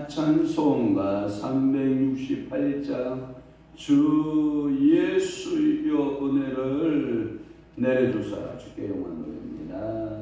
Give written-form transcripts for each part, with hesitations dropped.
찬송가 368장 주 예수여 은혜를 내려주사 주께 영광 돌립니다.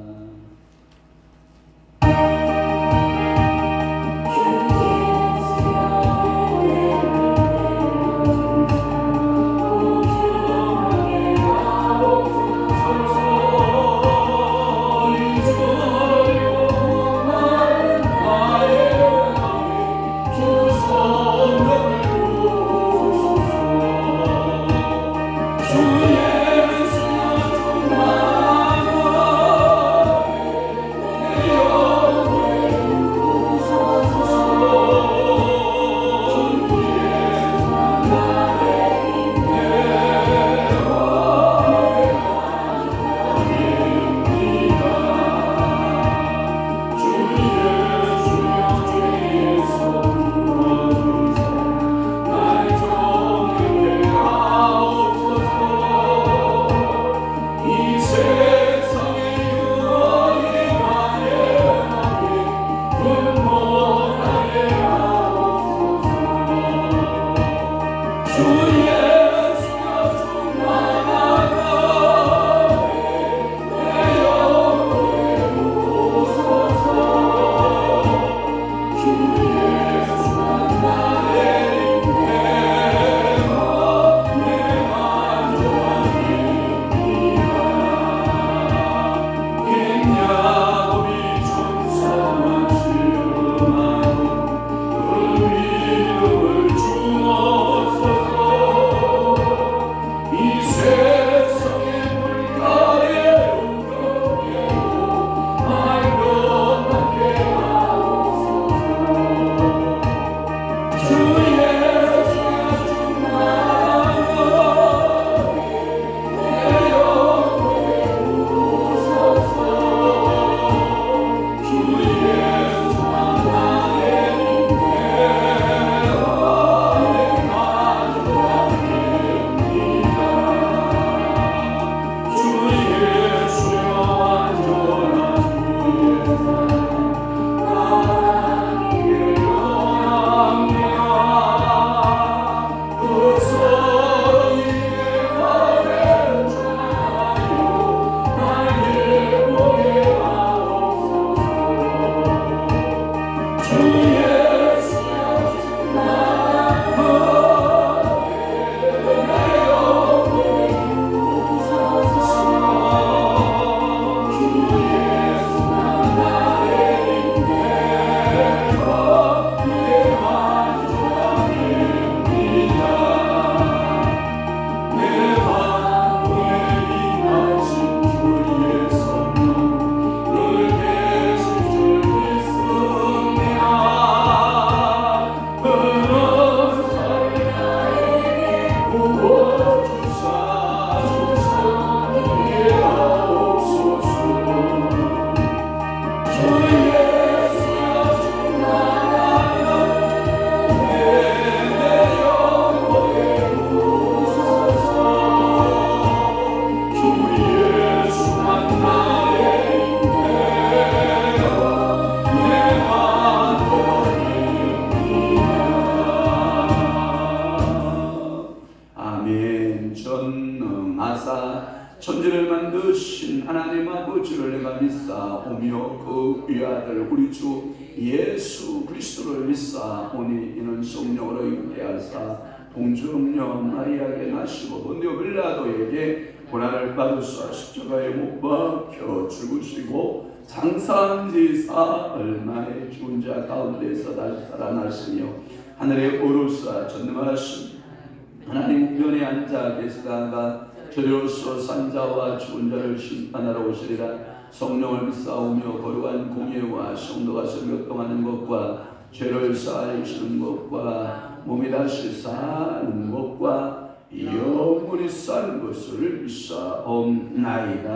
천지를 만드신 하나님 아버지를 내가 믿사오며 그 위아들 우리 주 예수 그리스도를 믿사오니 이는 성령으로 임재하사 동정녀 마리아에게 나시고 본디오 빌라도에게 고난을 받으사 십자가에 못 박혀 죽으시고 장사한 지 사흘 만에 죽은 자 가운데서 다시 살아나시며 하늘에 오르사 전능하신 하나님 우편에 앉아 계시다가 저리로서 산자와 죽은 자를 심판하러 오시리라. 성령을 믿사오며 거룩한 공예와 성도가 성교통하는 것과 죄를 사하시는 것과 몸이 다시 사는 것과 영원히 사는 것을 믿사옵나이다.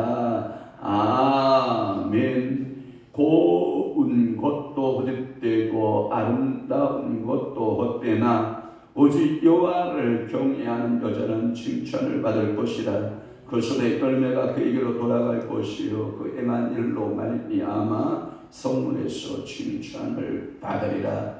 아멘. 고운 것도 헛되고 아름다운 것도 헛되나 오직 여호와를 경외하는 여자는 칭찬을 받을 것이라. 그 손의 열매가 그에게로 돌아갈 것이요 그 행한 일로 말미암아 성문에서 칭찬을 받으리라.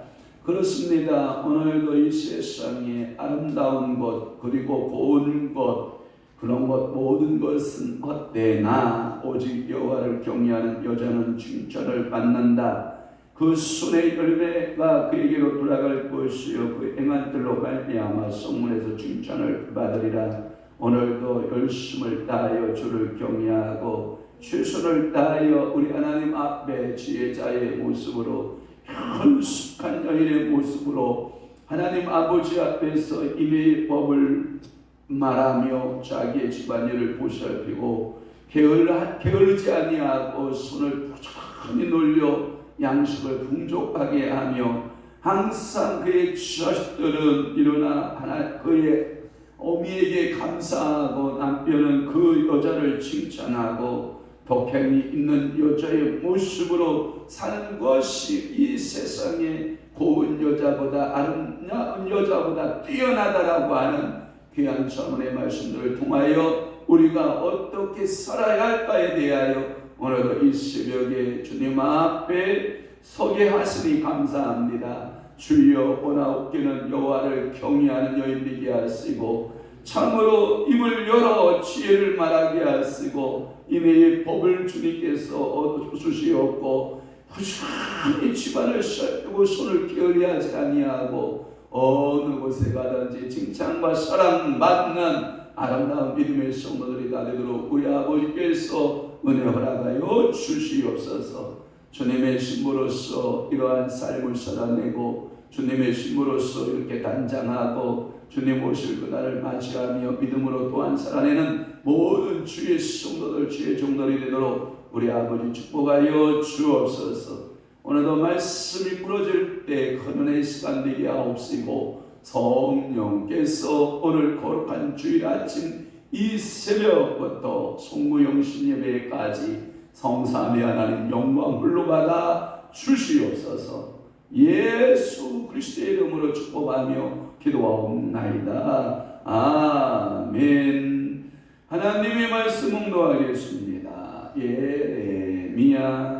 그렇습니다. 오늘도 이 세상에 아름다운 것 그리고 고운 것 그런 것 모든 것은 헛되나 오직 여호와를 경외하는 여자는 칭찬을 받는다. 그 손의 열매가 그에게로 돌아갈 것이요 그 행한 들로 말미암아 성문에서 칭찬을 받으리라. 오늘도 열심을 다하여 주를 경외하고 최선을 다하여 우리 하나님 앞에 지혜자의 모습으로 현숙한 여인의 모습으로 하나님 아버지 앞에서 임의의 법을 말하며 자기의 집안일을 보살피고 게을르지 아니하고 손을 부지런히 놀려 양식을 풍족하게 하며 항상 그의 자식들은 일어나 그의 어미에게 감사하고 남편은 그 여자를 칭찬하고 덕행이 있는 여자의 모습으로 사는 것이 이 세상에 고운 여자보다 아름다운 여자보다 뛰어나다라고 하는 귀한 자문의 말씀들을 통하여 우리가 어떻게 살아야 할까에 대하여 오늘도 이 새벽에 주님 앞에 서게 하시니 감사합니다. 주여 오나옵기는 여호와를 경외하는 여인 되게 하시고 참으로 입을 열어 지혜를 말하게 하시고 임의의 법을 주님께서 주시옵고 부지런히 집안을 살피고 손을 게을리하지 아니하고 어느 곳에 가든지 칭찬과 사랑받는 아름다운 믿음의 성도들이 다 되도록 우리 아버지께서 은혜 허락하여 주시옵소서. 주님의 신부로서 이러한 삶을 살아내고 주님의 신부로서 이렇게 단장하고 주님 오실 그날을 맞이하며 믿음으로 또한 살아내는 모든 주의 성도들 주의 종들이 되도록 우리 아버지 축복하여 주옵소서. 오늘도 말씀이 부러질 때 큰 은혜의 시간 되게 하옵시고 성령께서 오늘 거룩한 주일 아침 이 새벽부터 송구영신 예배까지 성삼위 하나님 영광 흘러받아 주시옵소서. 예수 그리스도의 이름으로 축복하며 기도하옵나이다. 아멘. 하나님의 말씀 묵도하겠습니다. 예레미야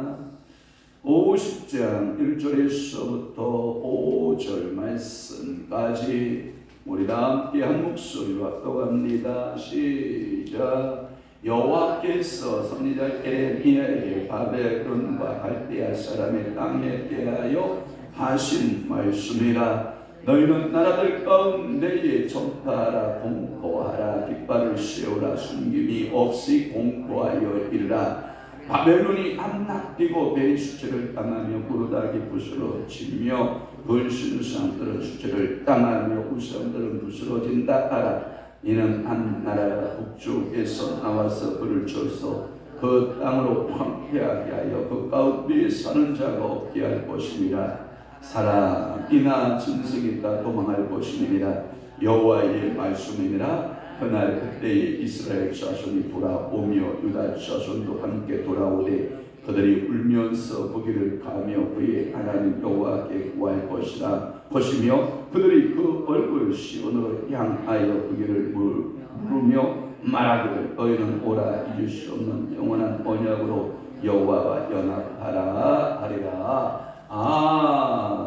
50장 1절에서부터 5절 말씀까지 우리 다 함께 한 목소리로 합독합니다. 시작. 여호와께서 선지자 예레미야에게 바벨론과 갈대아 사람의 땅에 대하여 하신 말씀이라. 너희는 나라들 가운데에 전파하라 공포하라 깃발을 세우라 숨김이 없이 공포하여 이르라. 바벨론이 함락되고 배의 수체를 땅하며 구르다기 부스러지며 벌쓰는 사람들은 수체를 땅하며 우상들은 부스러진다 하라. 이는 한 나라가 북쪽에서 나와서 그를 쳐서 그 땅으로 황폐하게 하여 그 가운데에 사는 자가 없게 할 것임이라. 사람이나 짐승이 다 도망할 것임이니라. 여호와의 말씀이니라. 그날 그때에 이스라엘 자손이 돌아오며 유다 자손도 함께 돌아오되 그들이 울면서 그 길을 가며 그의 하나님 여호와께 구할 것이며 그들이 그 얼굴 시온으로 향하여 그 길을 물으며 말하기를 너희는 오라 잊을 수 없는 영원한 언약으로 여호와와 연합하라 하리라.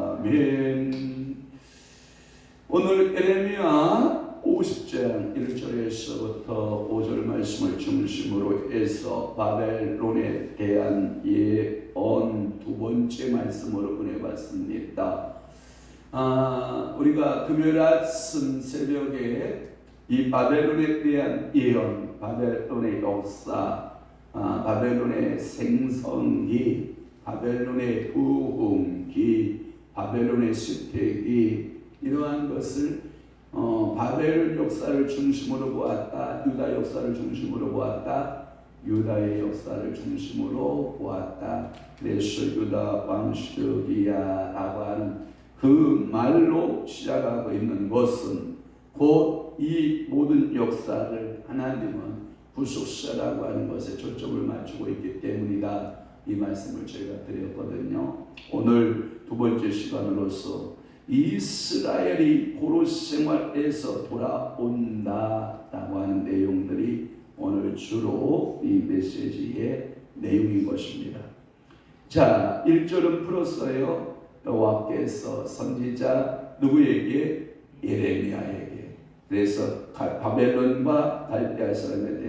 아멘. 오늘 예레미야 50장 1절에서부터 5절 말씀을 중심으로 해서 바벨론에 대한 예언 두 번째 말씀으로 보내봤습니다. 우리가 금요일 아침 새벽에 이 바벨론에 대한 예언, 바벨론의 역사, 바벨론의 생성기, 바벨론의 부흥기, 바벨론의 쇠퇴기 이러한 것을 바벨 역사를 중심으로 보았다. 유다 역사를 중심으로 보았다. 유다의 역사를 중심으로 보았다. 그래서 유다 왕시드기야라고 하는 그 말로 시작하고 있는 것은 곧 이 모든 역사를 하나님은 구속사라고 하는 것에 초점을 맞추고 있기 때문이다. 이 말씀을 제가 드렸거든요. 오늘 두 번째 시간으로서 이스라엘이 포로 생활에서 돌아온다라고 하는 내용들이 오늘 주로 이 메시지의 내용인 것입니다. 자, 1절은 풀었어요. 여호와께서 선지자 누구에게? 예레미야에게. 그래서 바벨론과 갈대아 사람에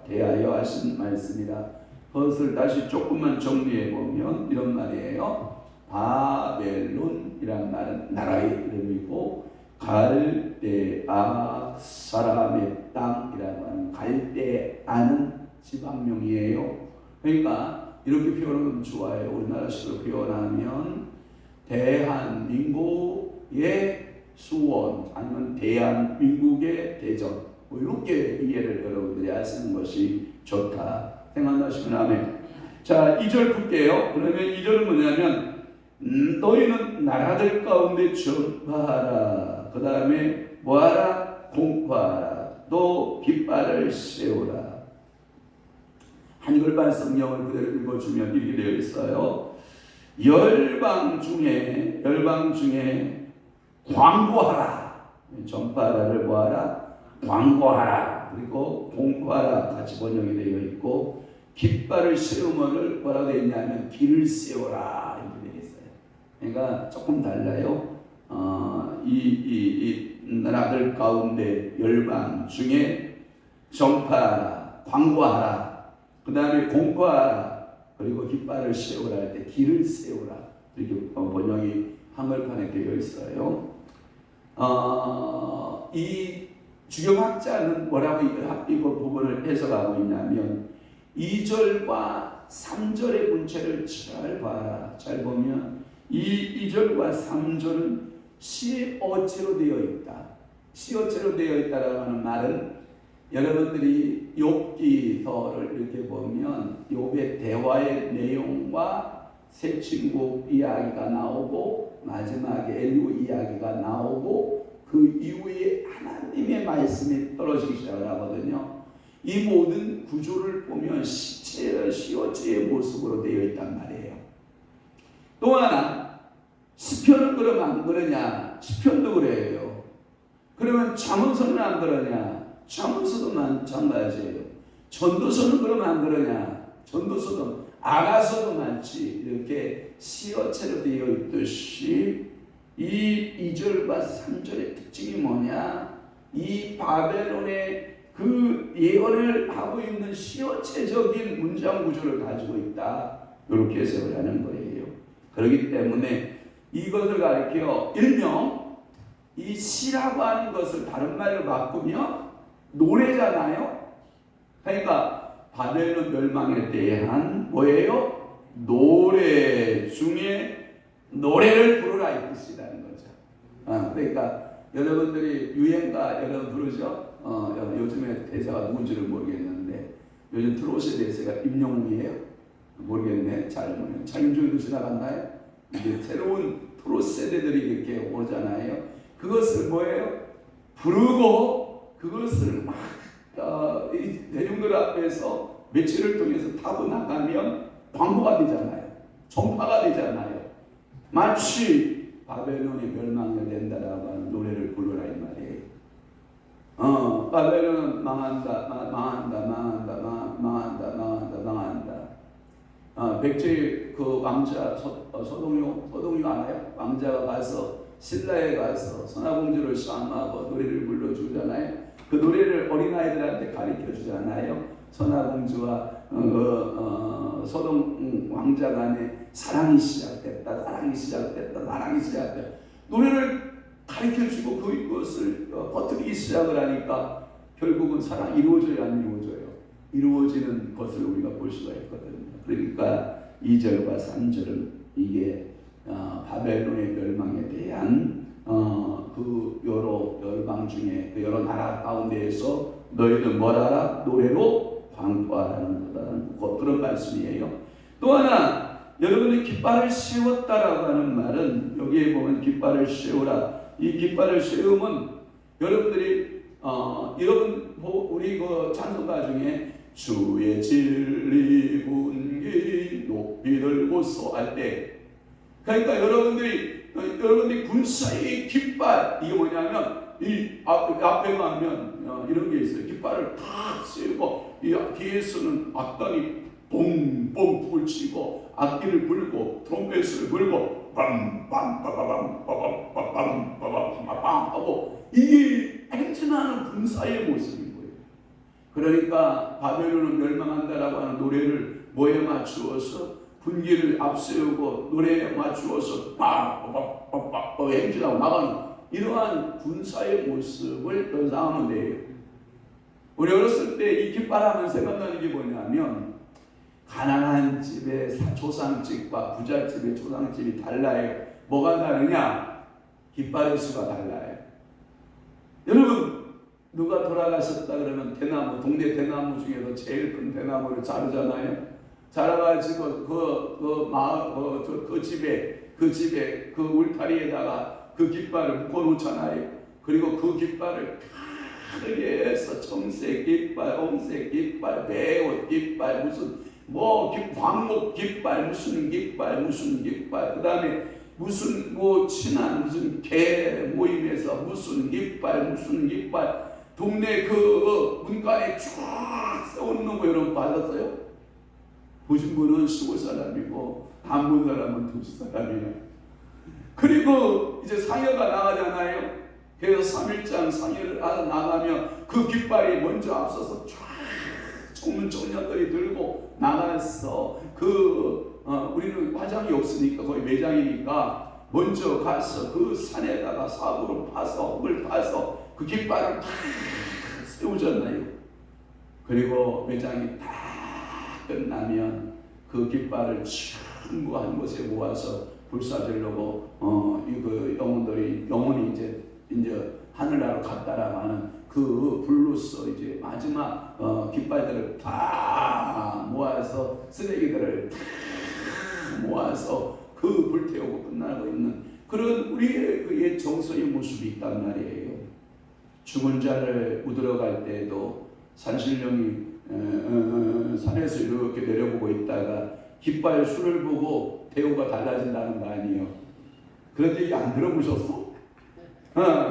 대하여 하신 말씀이라. 그것을 다시 조금만 정리해 보면 이런 말이에요. 바벨론이란 말은 나라의 이름이고 갈대아 사람의 땅이라고 하는 갈대아는 지방명이에요. 그러니까 이렇게 표현하면 좋아요. 우리나라식으로 표현하면 대한민국의 수원 아니면 대한민국의 대전 뭐 이렇게 이해를 여러분들이 하시는 것이 좋다 생각나시면 아멘. 자, 2절 볼게요. 그러면 2절은 뭐냐면 너희는 나라들 가운데 전파하라. 그 다음에 뭐하라? 공포하라. 또 깃발을 세우라. 한글판 성경을 그대로 읽어주면 이렇게 되어 있어요. 열방 중에 광고하라. 전파하라를 뭐하라? 광고하라. 그리고 공포하라 같이 번역이 되어 있고 깃발을 세우면을 뭐라고 되어 있냐면 길을 세워라 이렇게 되어 있어요. 그러니까 조금 달라요. 이 나라들 가운데 열방 중에 전파하라, 광고하라, 그 다음에 공포하라, 그리고 깃발을 세우라 할 때 길을 세우라 이렇게 번역이 한글판에 되어 있어요. 이 주경학자는 뭐라고 이 부분을 해석하고 있냐면 2절과 3절의 문체를 잘 봐라. 잘 보면 이 2절과 3절은 시어체로 되어 있다. 시어체로 되어 있다라고 하는 말은 여러분들이 욥기서를 이렇게 보면 욥의 대화의 내용과 새 친구 이야기가 나오고 마지막에 엘리후 이야기가 나오고 그 이후에 하나님의 말씀이 떨어지기 시작을 하거든요. 이 모든 구조를 보면 시어체의 모습으로 되어 있단 말이에요. 또 하나 시편은 그럼 안 그러냐? 시편도 그래요. 그러면 잠언서는 안 그러냐? 잠언서도 마찬가지예요. 전도서는 그럼 안 그러냐? 전도서도 아가서도 많지. 이렇게 시어체로 되어 있듯이 이 2절과 3절의 특징이 뭐냐? 이 바벨론의 그 예언을 하고 있는 시어체적인 문장 구조를 가지고 있다. 이렇게 해석을 하는 거예요. 그렇기 때문에 이것을 가리켜 일명 이 시라고 하는 것을 다른 말로 바꾸면 노래잖아요. 그러니까 바벨론 멸망에 대한 뭐예요? 노래 중에 노래를 부르라 이 뜻이라는 거죠. 그러니까 여러분들이 유행가 여러분 부르죠? 요즘에 대사가 누군지를 모르겠는데 요즘 트롯의 대세가 임영웅이에요? 모르겠네. 잘 모르겠네. 장윤정도 지나갔나요? 이제 새로운 트롯 세대들이 이렇게 오잖아요. 그것을 뭐예요? 부르고 그것을 막 대중들 앞에서 매체를 통해서 타고 나가면 광고가 되잖아요. 전파가 되잖아요. 마치 바벨론이 멸망이 된다라고 하는 노래를 불러라 이 말이에요. 바벨론은 망한다. 백제 그 왕자 서동요 알아요? 왕자가 가서 신라에 가서 선화공주를 쌍하고 노래를 불러주잖아요. 그 노래를 어린아이들한테 가르쳐 주잖아요. 선화공주와 서동 왕자 간에 사랑이 시작됐다. 노래를 가르쳐 주고 그것을 퍼뜨리기 시작을 하니까 결국은 사랑이 이루어져요, 안 이루어져요? 이루어지는 것을 우리가 볼 수가 있거든요. 그러니까 2절과 3절은 이게 바벨론의 멸망에 대한 그 여러 열방 중에 그 여러 나라 가운데에서 너희는 뭐라라? 노래로 광고하라는 거다라는 그런 말씀이에요. 또 하나 여러분이 깃발을 세웠다라고 하는 말은 여기에 보면 깃발을 세우라. 이 깃발을 세우면 여러분들이 여러분 우리 그 찬송가 중에 주의 진리 분기 높이 들고서 할 때 그러니까 여러분들이 군사의 깃발 이게 뭐냐면 이 앞에 가면 이런 게 있어요. 깃발을 탁 세우고 이 뒤에서는 악단이 뽕뽕 불을 치고 악기를 불고 트럼펫을 불고 하고 이게 행진하는 군사의 모습인 거예요. 그러니까 바벨론은 멸망한다라고 하는 노래를 뭐에 맞추어서 군기를 앞세우고 노래에 맞추어서 행진하고 나가는 이러한 군사의 모습을 연상하면 돼요. 우리 어렸을 때 이 깃발하면 생각나는 게 뭐냐면 가난한 집의 조상집과 부잣집의 조상집이 달라요. 뭐가 다르냐? 깃발의 수가 달라요. 여러분 누가 돌아가셨다 그러면 대나무, 동네 대나무 중에서 제일 큰 대나무를 자르잖아요. 자라가지고 그 집에 그 울타리에다가 그 깃발을 묶어놓잖아요. 그리고 그 깃발을 크게 해서 청색 깃발, 홍색 깃발, 배옷 깃발, 무슨 광목 깃발, 무슨 깃발, 그 다음에 무슨 친한 무슨 개 모임에서 무슨 깃발, 동네 그 문간에 쫙 세워놓는 거 여러분 받았어요? 보신 분은 15사람이고 안 본 사람은 2사람이에요. 그리고 이제 상여가 나가잖아요. 그래서 3일장 상여를 나가면 그 깃발이 먼저 앞서서 쫙 젊은 청년들이 들고 나가서 우리는 화장이 없으니까 거의 매장이니까 먼저 가서 그 산에다가 삽으로 파서 흙을 파서 그 깃발을 다 세우잖아요. 그리고 매장이 다 끝나면 그 깃발을 전부 한 곳에 모아서 불사질러고 영혼들이 영혼이 이제 하늘나라로 갔다라고 하는 그 불로서 이제 마지막 깃발들을 다 모아서 쓰레기들을 다 모아서 그 불태우고 끝나고 있는 그런 우리의 그 옛 정서의 모습이 있단 말이에요. 죽은 자를 묻으러 갈 때에도 산신령이 산에서 이렇게 내려보고 있다가 깃발 수를 보고 대우가 달라진다는 거 아니에요. 그런 얘기 안 들어보셨어?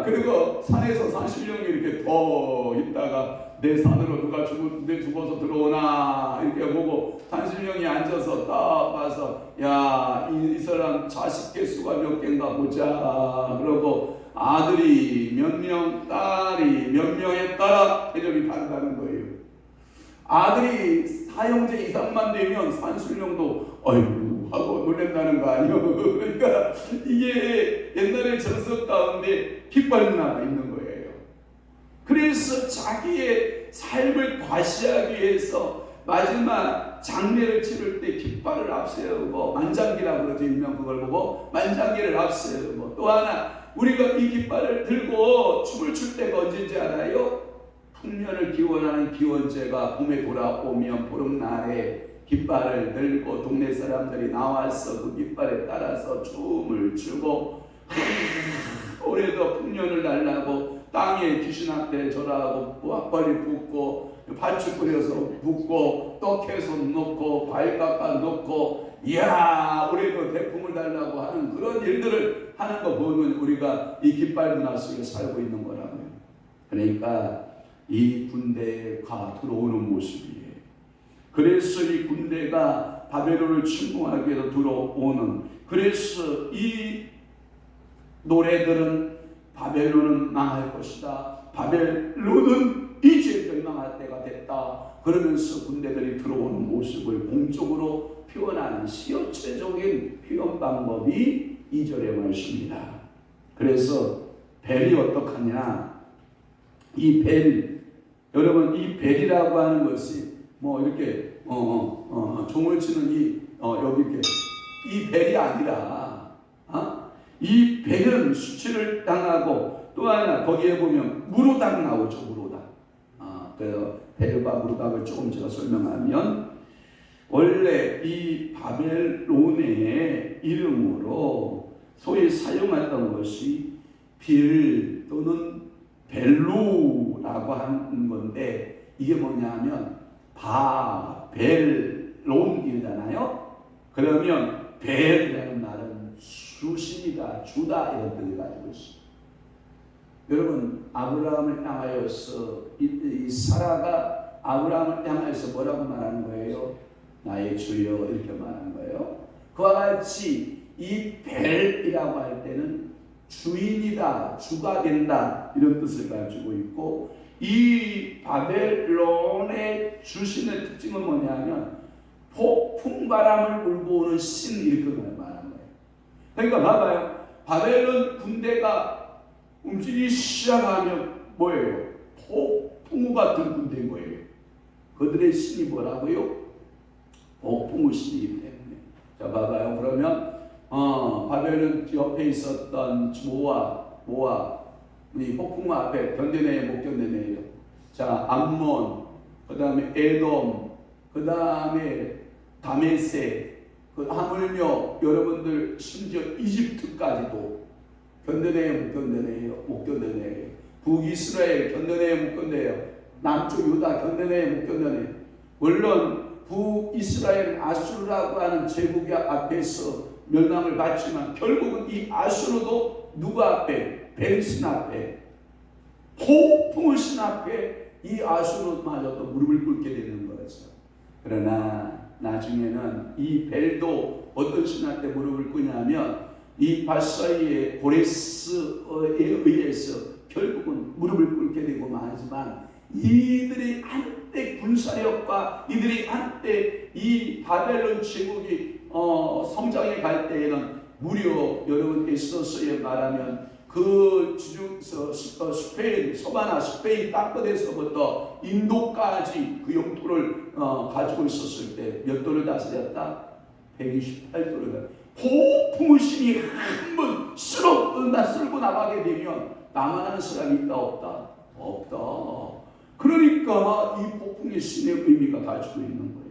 그리고 산에서 산신령이 이렇게 더 있다가 내 산으로 누가 죽어서 들어오나 이렇게 보고 산신령이 앉아서 딱 봐서 이 사람 자식 개수가 몇 개인가 보자. 그러고 아들이 몇 명, 딸이 몇 명에 따라 대접이 다르다는 거예요. 아들이 사형제 2~3만 되면 산신령도 어이구 하고 놀란다는 거 아니에요. 그러니까 이게 옛날의 정석 가운데 깃발 문화가 있는 거예요. 그래서 자기의 삶을 과시하기 위해서 마지막 장례를 치를 때 깃발을 앞세우고 만장기라고 그러죠. 일명 그걸 보고 만장기를 앞세우고 또 하나 우리가 이 깃발을 들고 춤을 출 때가 언제인지 알아요? 풍년을 기원하는 기원제가 봄에 돌아오면 보름날에 깃발을 들고 동네 사람들이 나와서 그 깃발에 따라서 춤을 추고 올해도 풍년을 달라고 땅에 귀신한테 절하고 앞발이 붓고 팥죽 끓여서 붓고 떡 해서 넣고 과일 깎아 넣고 이야 올해도 대풍을 달라고 하는 그런 일들을 하는 거 보면 우리가 이 깃발 문화 속에 살고 있는 거라고요. 그러니까 이 군대가 들어오는 모습이에요. 그래서 이 군대가 바벨론을 침공하기 위해서 들어오는 그래서 이 노래들은 바벨론은 망할 것이다. 바벨론은 이제 멸망할 때가 됐다. 그러면서 군대들이 들어오는 모습을 공적으로 표현하는 시어체적인 표현 방법이 2절의 말씀입니다. 그래서 벨이 어떡하냐? 이 벨, 여러분 이 벨이라고 하는 것이 이렇게 종을 치는 여기 이렇게 이 벨이 아니라 이 벨은 수치를 당하고 또 하나 거기에 보면 무로당 나오죠. 무로당. 그래서 벨과 무로당을 조금 제가 설명하면 원래 이 바벨론의 이름으로 소위 사용했던 것이 빌 또는 벨루라고 하는 건데 이게 뭐냐면 바벨론이잖아요. 그러면 벨이라는 말은 수신이다, 주다 이런 뜻을 가지고 있습니다. 여러분 아브라함을 향하여서 이 사라가 아브라함을 향하여서 뭐라고 말하는 거예요? 나의 주여 이렇게 말하는 거예요. 그와 같이 이 벨이라고 할 때는 주인이다, 주가 된다 이런 뜻을 가지고 있고, 이 바벨론의 주신의 특징은 뭐냐면 폭풍 바람을 몰고 오는 신 이렇게 말하는 거예요. 그러니까 봐봐요. 바벨론 군대가 움직이기 시작하면 뭐예요? 폭풍우 같은 군대인 거예요. 그들의 신이 뭐라고요? 폭풍우 신이기 때문에. 자, 봐봐요. 그러면 바벨론 옆에 있었던 모압 이 폭풍우 앞에 견뎌내요, 못 견뎌내요? 자, 암몬, 그 다음에 에돔, 그 다음에 다메섹, 하물며 여러분들 심지어 이집트까지도 견뎌내요, 못 견뎌내요? 못 견뎌내요. 북이스라엘 견뎌내요, 못 견뎌내요? 남쪽 유다 견뎌내요, 못 견뎌내요? 물론 북이스라엘은 아수르라고 하는 제국의 앞에서 멸망을 받지만 결국은 이 아수르도 누구 앞에? 벨신 앞에, 폭풍의 신 앞에 이 아수르마저도 무릎을 꿇게 되는 거죠. 그러나 나중에는 이 벨도 어떤 신한테 무릎을 꿇냐면 이 바사이의 고레스에 의해서 결국은 무릎을 꿇게 되고 마지만, 이들이 한때 군사력과 이들이 한때 이 바벨론 제국이 성장해 갈 때에는 무려 여러분 에스더서에 말하면 그 지중서 스페인, 서바나 스페인 땅끝에서부터 인도까지 그 영토를 가지고 있었을 때 몇 도를 다스렸다? 128도를. 폭풍의 신이 한번 쓸고 나가게 되면 나만하는 사람이 있다 없다? 없다. 그러니까 이 폭풍의 신의 의미가 가지고 있는 거예요.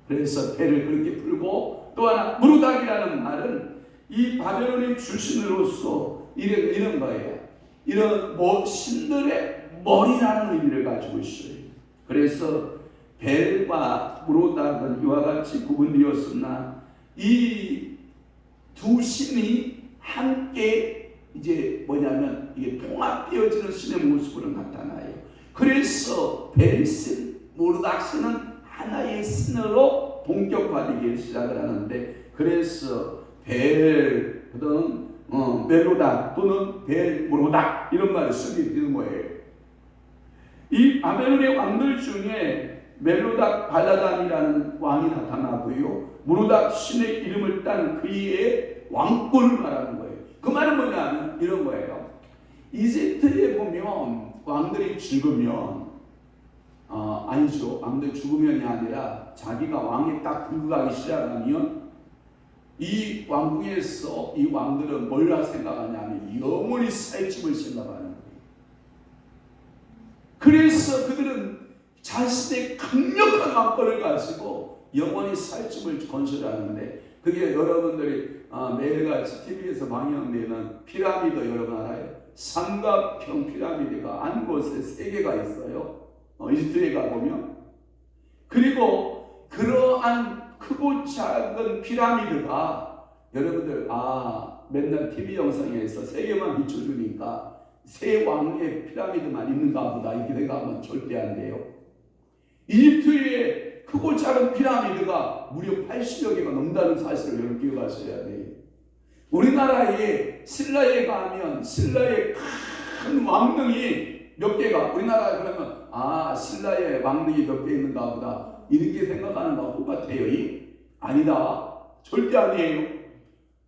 그래서 배를 그렇게 풀고, 또 하나 무르닥이라는 말은 이 바벨론의 주신으로서 이런 거예요. 이런 신들의 머리라는 의미를 가지고 있어요. 그래서 벨과 무르닥은 이와 같이 구분되었으나 이 두 신이 함께 이제 뭐냐면 이게 통합되어지는 신의 모습으로 나타나요. 그래서 벨신, 무르닥신은 하나의 신으로 본격화되기 시작을 하는데, 그래서 벨 또는 멜로닥 또는 벨 무르닥 이런 말을 쓰게 되는 거예요. 이 바벨론의 왕들 중에 멜로닥 발라단이라는 왕이 나타나고요, 무르닥 신의 이름을 딴 그의 왕권을 말하는 거예요. 그 말은 뭐냐면 이런 거예요. 이집트에 보면 왕들이 죽으면 아니죠. 왕들이 죽으면이 아니라 자기가 왕에 딱 등극하기 시작하면 이 왕궁에서 이 왕들은 뭘 생각하냐면 영원히 살집을 생각하는 거예요. 그래서 그들은 자신의 강력한 왕권을 가지고 영원히 살집을 건설하는데, 그게 여러분들이 매일같이 TV에서 방영되는 피라미드 여러분 알아요? 삼각형 피라미드가 한 곳에 3개가 있어요. 이집트에 가보면. 그리고 그러한 크고 작은 피라미드가 여러분들 맨날 TV 영상에서 3개만 비춰주니까 세 왕의 피라미드만 있는가 보다 이렇게 생각하면 절대 안 돼요. 이집트의 크고 작은 피라미드가 무려 80여 개가 넘는다는 사실을 여러분 기억하셔야 돼요. 우리나라에 신라에 가면 신라의 큰 왕릉이 몇 개가, 우리나라에 그러면 신라의 왕릉이 몇 개 있는가 보다 이렇게 생각하는 거와 똑같아요. 아니다. 절대 아니에요.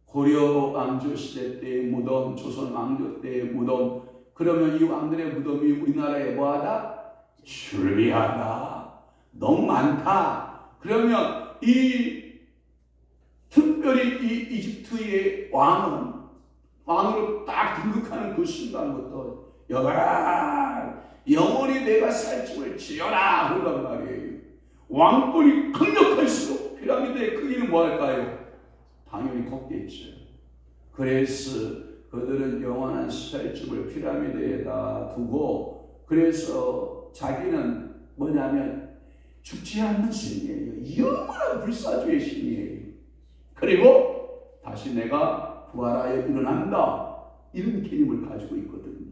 고려 왕조 시대 때의 무덤, 조선 왕조 때의 무덤, 그러면 이 왕들의 무덤이 우리나라에 뭐하다? 출비하다. 너무 많다. 그러면 특별히 이 이집트의 왕으로 딱 등극하는 그 순간부터 여봐라, 영원히 내가 살집을 지어라 그런단 말이에요. 왕권이 강력할수록 피라미드의 크기는 뭐 할까요? 당연히 컸겠죠. 그래서 그들은 영원한 살집을 피라미드에다 두고, 그래서 자기는 뭐냐면 죽지 않는 신이에요. 영원한 불사조의 신이에요. 그리고 다시 내가 부활하여 일어난다, 이런 개념을 가지고 있거든요.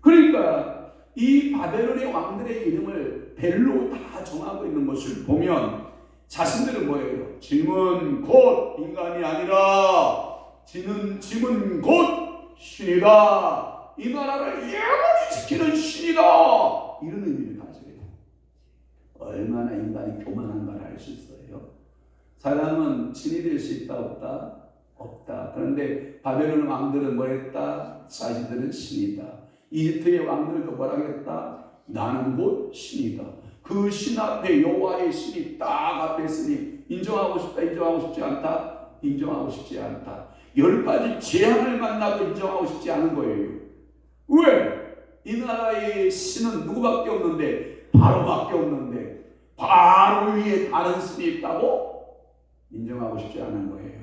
그러니까 이 바벨론의 왕들의 이름을 벨로 다 정하고 있는 것을 보면 자신들은 뭐예요? 짐은 곧 인간이 아니라 짐은 곧 신이다. 이 나라를 영원히 지키는 신이다. 이런 의미를 가져요. 얼마나 인간이 교만한가를 알 수 있어요. 사람은 신이 될 수 있다 없다? 없다. 그런데 바벨론 왕들은 뭐랬다? 자신들은 신이다. 이집트의 왕들도 뭐라 그랬다? 나는 곧 신이다. 그 신 앞에 여호와의 신이 딱 앞에 있으니 인정하고 싶다, 인정하고 싶지 않다, 인정하고 싶지 않다. 10가지 재앙을 만나도 인정하고 싶지 않은 거예요. 왜? 이 나라의 신은 누구밖에 없는데? 바로밖에 없는데 바로 위에 다른 신이 있다고? 인정하고 싶지 않은 거예요.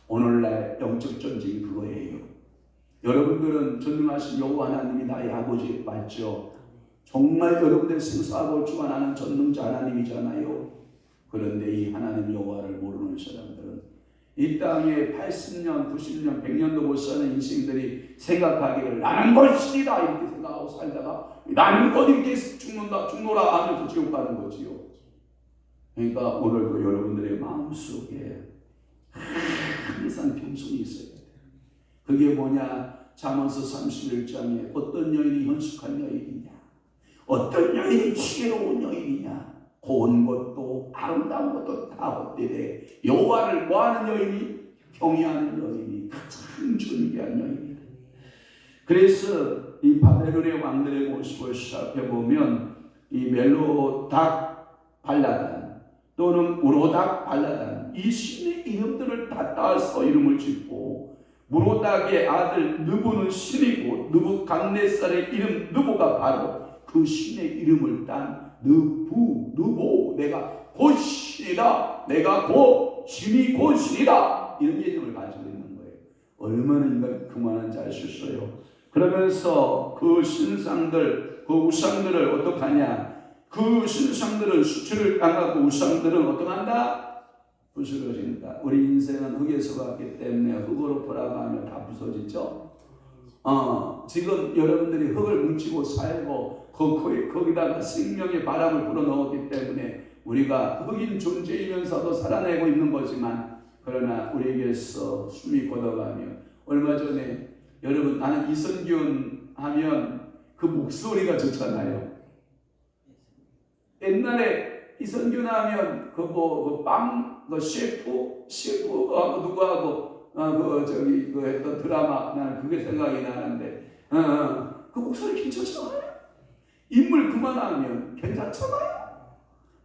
오늘날 영적 전쟁이 그거예요. 여러분들은 전능하신 여호와 하나님이 나의 아버지 맞죠? 정말 여러분들 생사하고 주관하는 전능자 하나님이잖아요. 그런데 이 하나님 여호와를 모르는 사람들은 이 땅에 80년, 90년, 100년도 못 사는 인생들이 생각하기를 나는 것이다 이렇게 생각하고 살다가 나는 곧 이렇게 죽노라 하면서 지옥 가는 거지요. 그러니까 오늘도 여러분들의 마음속에 항상 겸손이 있어야 돼요. 그게 뭐냐? 잠언서 31장에 어떤 여인이 현숙한 여인이냐, 어떤 여인이 지혜로운 여인이냐, 고운 것도 아름다운 것도 다 헛되되 여호와를 뭐하는 여인이? 경외하는 여인이 가장 존귀한 여인이다. 그래서 이 바벨론의 왕들의 모습을 살펴보면 이 멜로닥 발라단 또는 우로닥 발라단 이 신의 이름들을 다 따서 이름을 짓고, 무로닥의 아들 느부는 신이고 느부갓네살의 이름 느부가 바로 그 신의 이름을 딴 느보, 내가 곧 신이다, 내가 곧 신이 곧 신이다, 이런 개념을 가지고 있는 거예요. 얼마나 인간이 그만한지 알 수 있어요. 그러면서 그 신상들, 그 우상들을 어떡하냐? 그 신상들은 수치를 당하고 우상들은 어떡한다? 부스러진다. 우리 인생은 흙에서 왔기 때문에 흙으로 돌아가면 다 부서지죠. 지금 여러분들이 흙을 뭉치고 살고 거기다가 생명의 바람을 불어넣었기 때문에 우리가 흙인 존재이면서도 살아내고 있는 거지만, 그러나 우리에게서 숨이 걷어가며, 얼마 전에 여러분 나는 이선균 하면 그 목소리가 좋잖아요. 옛날에 이선균 하면 그 셰프하고 누구하고 그 했던 드라마, 나는 그게 생각이 나는데 그 목소리 괜찮잖아요. 인물 그만하면 괜찮잖아요.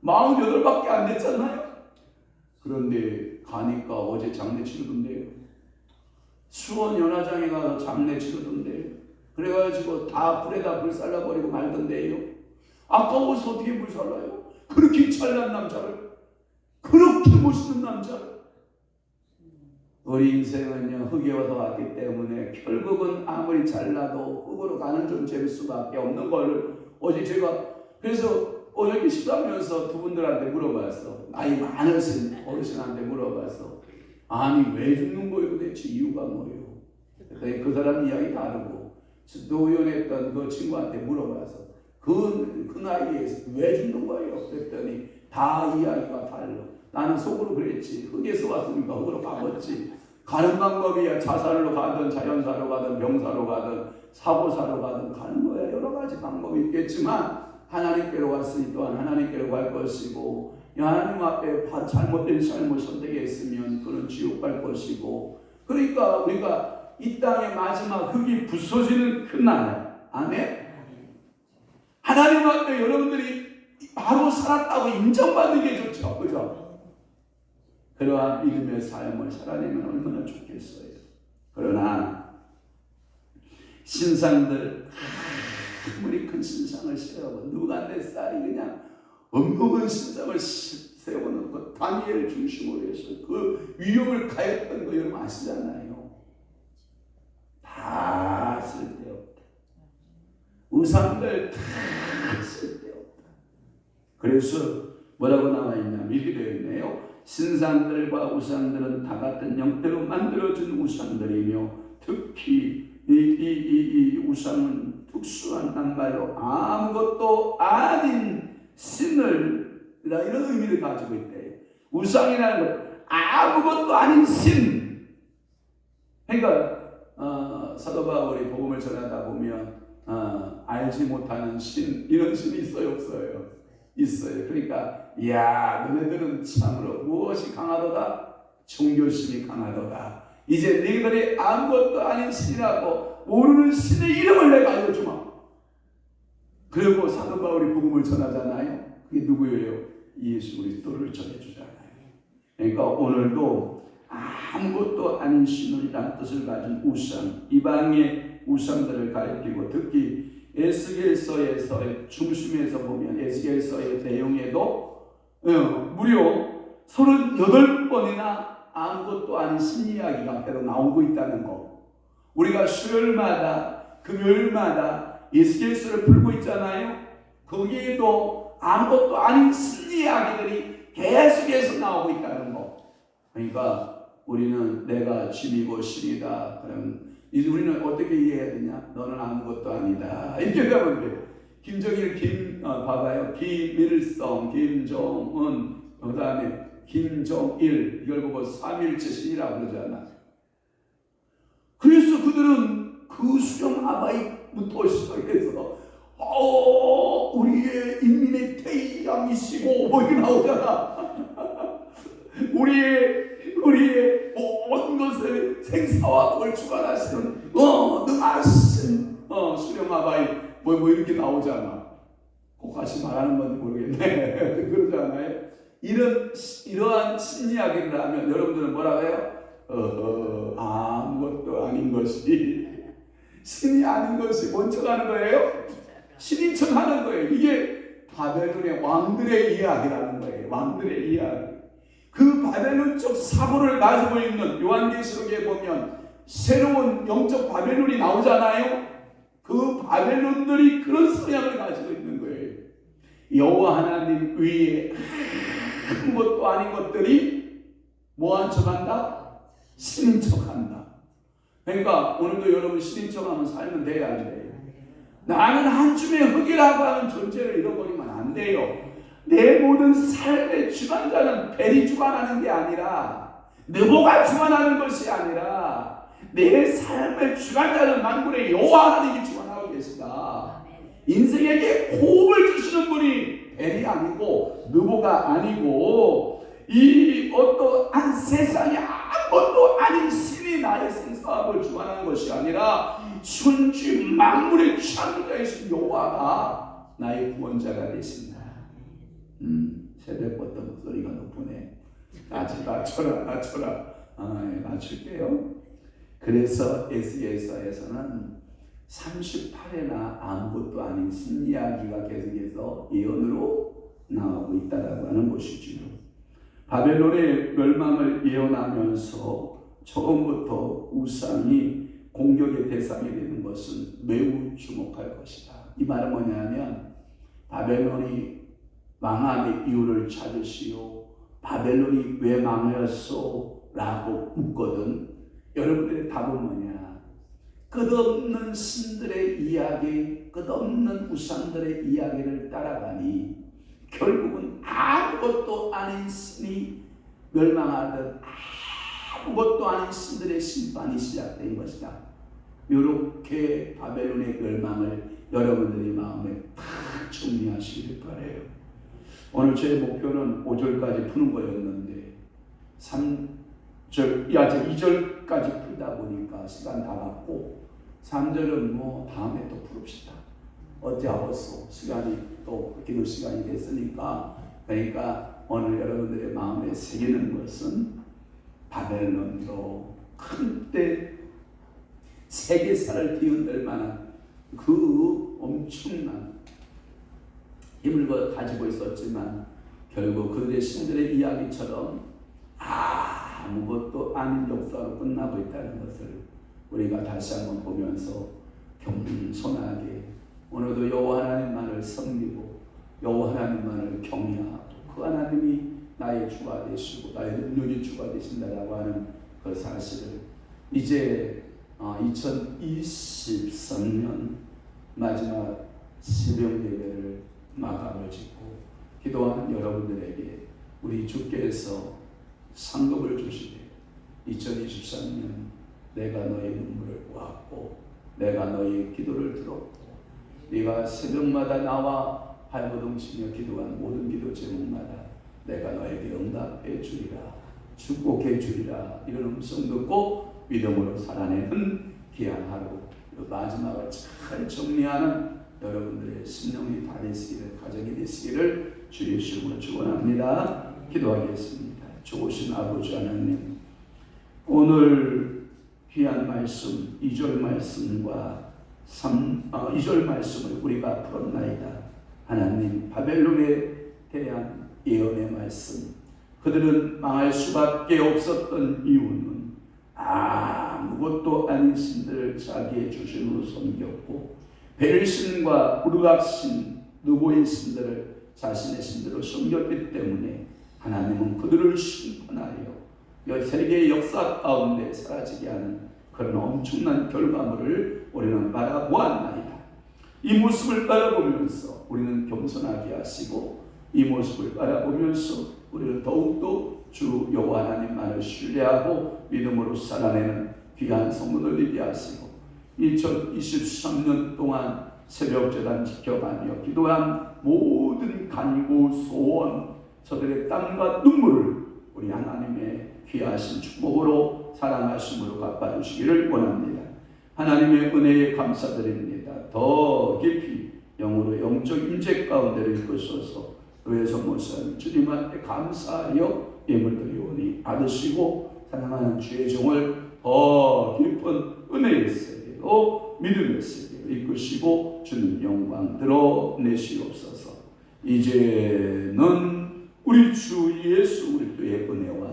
48밖에 안 됐잖아요. 그런데 가니까 어제 장례 치르던데요. 수원 연화장에 가서 장례 치르던데요. 그래가지고 다 불에다 불살라버리고 말던데요. 아까워서 어떻게 불살라요? 그렇게 잘난 남자를, 그렇게 멋있는 남자를. 우리 인생은요 흙에 와서 왔기 때문에 결국은 아무리 잘나도 흙으로 가는 존재일 수밖에 없는 걸 어제 제가 그래서 어저께 식사하면서 두 분들한테 물어봤어. 나이 많으신 어르신한테 물어봤어. 아니 왜 죽는 거예요 도대체? 이유가 뭐예요? 그랬더니 그 사람 이야기 다르고, 노연했던 그 친구한테 물어봐서 그 나이에 왜 죽는 거예요? 그랬더니 다 이야기가 달라. 나는 속으로 그랬지. 흙에서 왔으니까 흙으로 가봤지. 가는 방법이야. 자살로 가든 자연사로 가든 병사로 가든 사고사로 가든 가는 거야. 여러 가지 방법이 있겠지만 하나님께로 왔으니 또한 하나님께로 갈 것이고, 하나님 앞에 잘못된 삶을 선택했으면 그는 지옥 갈 것이고, 그러니까 우리가 이 땅의 마지막 흙이 부서지는 그날, 아멘? 하나님 앞에 여러분들이 바로 살았다고 인정받는 게 좋죠. 그죠? 그러한 믿음의 삶을 살아내면 얼마나 좋겠어요. 그러나 신상들, 아무리 큰 신상을 세우고 느부갓네살이 그냥 엉뚱한 신상을 세워놓고 다니엘 중심으로 해서 그 위협을 가했던 거 여러분 아시잖아요. 다 쓸데없다. 우상들 다 쓸데없다. 그래서 뭐라고 나와 있냐면 이렇게 되어 있네요. 신상들과 우상들은 다 같은 형태로 만들어진 우상들이며, 특히 이 우상은 특수한 단말로 아무것도 아닌 신을 이런 의미를 가지고 있대요. 우상이라는 것 아무것도 아닌 신. 그러니까 사도 바울이 복음을 전하다 보면 알지 못하는 신, 이런 신이 있어요, 없어요? 있어요. 그러니까 야, 너네들은 참으로 무엇이 강하도다? 종교심이 강하도다. 이제 너희들이 아무것도 아닌 신이라고 모르는 신의 이름을 내가 알려주마. 그리고 사도 바울이 복음을 전하잖아요. 그게 누구예요? 예수 그리스도를 전해주잖아요. 그러니까 오늘도 아무것도 아닌 신이라는 뜻을 가진 우상, 이방의 우상들을 가리키고, 특히 에스겔서에서의 중심에서 보면 에스겔서의 내용에도 무려 38번이나 아무것도 아닌 신 이야기가 계속 나오고 있다는 거. 우리가 수요일마다 금요일마다 에스겔서를 풀고 있잖아요. 거기에도 아무것도 아닌 신 이야기들이 계속해서 나오고 있다는 거. 그러니까 우리는 내가 진이고 신이다. 그럼 이제 우리는 어떻게 이해해야 되냐? 너는 아무것도 아니다. 이렇게 되면 돼요. 김정일, 봐봐요. 김일성, 김정은, 그 다음에 김정일, 이걸 보고 삼일체 신이라고 그러잖아. 그래서 그들은 그 수령 아바이부터 시작해서 우리의 인민의 태양이시고 뭐 이렇게 나오잖아. 우리의 모든 것을 생사와 그걸 주관하시는 능하신 수령 아바이 뭐 이렇게 나오잖아. 꼭 같이 말하는 건지 모르겠네. 그러잖아요. 이러한 신 이야기를 하면 여러분들은 뭐라고 해요? 아무것도 아닌 것이 신이 아닌 것이 뭔 척하는 거예요? 신인 척하는 거예요. 이게 바벨론의 왕들의 이야기라는 거예요. 왕들의 이야기. 그 바벨론적 사고를 가지고 있는 요한계시록에 보면 새로운 영적 바벨론이 나오잖아요. 그 바벨론들이 그런 성향을 가지고 있는 거예요. 여호와 하나님 위에 아무것도 아닌 것들이 뭐한 척한다? 신인 척한다. 그러니까 오늘도 여러분 신인 척하면 살면 돼야 안 돼요. 나는 한 줌의 흙이라고 하는 존재를 잃어버리면 안 돼요. 내 모든 삶의 주관자는 벨이 주관하는 게 아니라, 느보가 주관하는 것이 아니라, 내 삶의 주관자는 만군의 여호와 하나님이 주관하고 계시다. 인생에게 호흡을 주시는 분이 벨이 아니고 느보가 아니고 이 어떠한 세상에 아무것도 아닌 신이 나의 생사학을 주관하는 것이 아니라 천지 만물의 창조자이신 여호와가 나의 구원자가 되신다. 새벽부터 목소리가 높으네. 낮춰라. 낮출게요. 그래서 에스겔서에서는 38회나 아무것도 아닌 신 이야기가 계속해서 예언으로 나오고 있다라고 하는 것이지요. 바벨론의 멸망을 예언하면서 처음부터 우상이 공격의 대상이 되는 것은 매우 주목할 것이다. 이 말은 뭐냐면 바벨론이 망함의 이유를 찾으시오. 바벨론이 왜 망하였소? 라고 묻거든. 여러분들의 답은 뭐냐? 끝없는 신들의 이야기, 끝없는 우상들의 이야기를 따라가니 결국은 아무것도 아닌 신이 멸망하듯 아무것도 아닌 신들의 심판이 시작된 것이다. 이렇게 바벨론의 멸망을 여러분들의 마음에 다 정리하시길 바라요. 오늘 제 목표는 5절까지 푸는 거였는데 2절까지 풀다 보니까 시간 다 갔고 3절은 다음에 또 풀읍시다. 어째 하겠소? 시간이 또 기도 시간이 됐으니까. 그러니까 오늘 여러분들의 마음에 새기는 것은 바벨론도 한때 세계사를 뒤흔들 만한 그 엄청난 힘을 가지고 있었지만 결국 그들의 신들의 이야기처럼 아무것도 아닌 역사로 끝나고 있다는 것을 우리가 다시 한번 보면서 겸손하게 오늘도 여호와 하나님만을 섬기고 여호와 하나님만을 경외하고 그 하나님이 나의 주가 되시고 나의 능력의 주가 되신다라고 하는 그 사실을 이제 2023년 마지막 새벽 예배를 마감을 짓고 기도하는 여러분들에게 우리 주께서 상급을 주시되 2023년 내가 너의 눈물을 보았고 내가 너의 기도를 들었고 네가 새벽마다 나와 발버둥치며 기도한 모든 기도 제목마다 내가 너에게 응답해 주리라, 축복해 주리라, 이런 음성 듣고 믿음으로 살아내는 귀한 하루, 마지막을 잘 정리하는 여러분들의 심령이 다 되시기를, 가정이 되시기를 주의 이름으로 축원합니다. 기도하겠습니다. 좋으신 아버지 하나님, 오늘 귀한 말씀 2절 말씀과 2절 말씀을 우리가 풀었나이다. 하나님, 바벨론에 대한 예언의 말씀, 그들은 망할 수밖에 없었던 이유는 아무것도 아닌 신들을 자기의 주신으로 섬겼고 벨신과 우르각신, 누보의 신들을 자신의 신들로 섬겼기 때문에 하나님은 그들을 심판하여 세계의 역사 가운데 사라지게 하는 그런 엄청난 결과물을 우리는 바라보았나이다. 이 모습을 바라보면서 우리는 겸손하게 하시고 이 모습을 바라보면서 우리는 더욱더 주 여호와 하나님만을 신뢰하고 믿음으로 살아내는 귀한 성도들 되게 하시고 2023년 동안 새벽제단 지켜가며 기도한 모든 간구, 소원, 저들의 땀과 눈물을 우리 하나님의 귀하신 축복으로 사랑하심으로 갚아주시기를 원합니다. 하나님의 은혜에 감사드립니다. 더 깊이 영으로 영적 임재 가운데를 이끄셔서 교회에서 모시는 주님한테 감사하여 예물 드리오니 받으시고 사랑하는 주의 종을 더 깊은 은혜의 세계로 믿음의 세계로 이끄시고 주님 영광 드러내시옵소서. 이제는 우리 주 예수 그리스도의 은혜와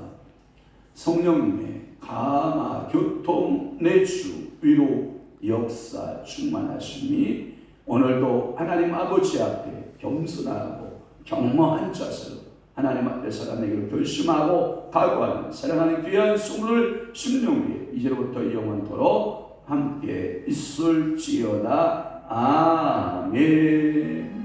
성령님의 감화, 교통, 내주, 위로, 역사, 충만하심이 오늘도 하나님 아버지 앞에 겸손하고 경모한 자세로 하나님 앞에 살아내기로 결심하고 각오하는 사랑하는 귀한 성도를 심령 위에 이제로부터 영원토록 함께 있을지어다. 아멘.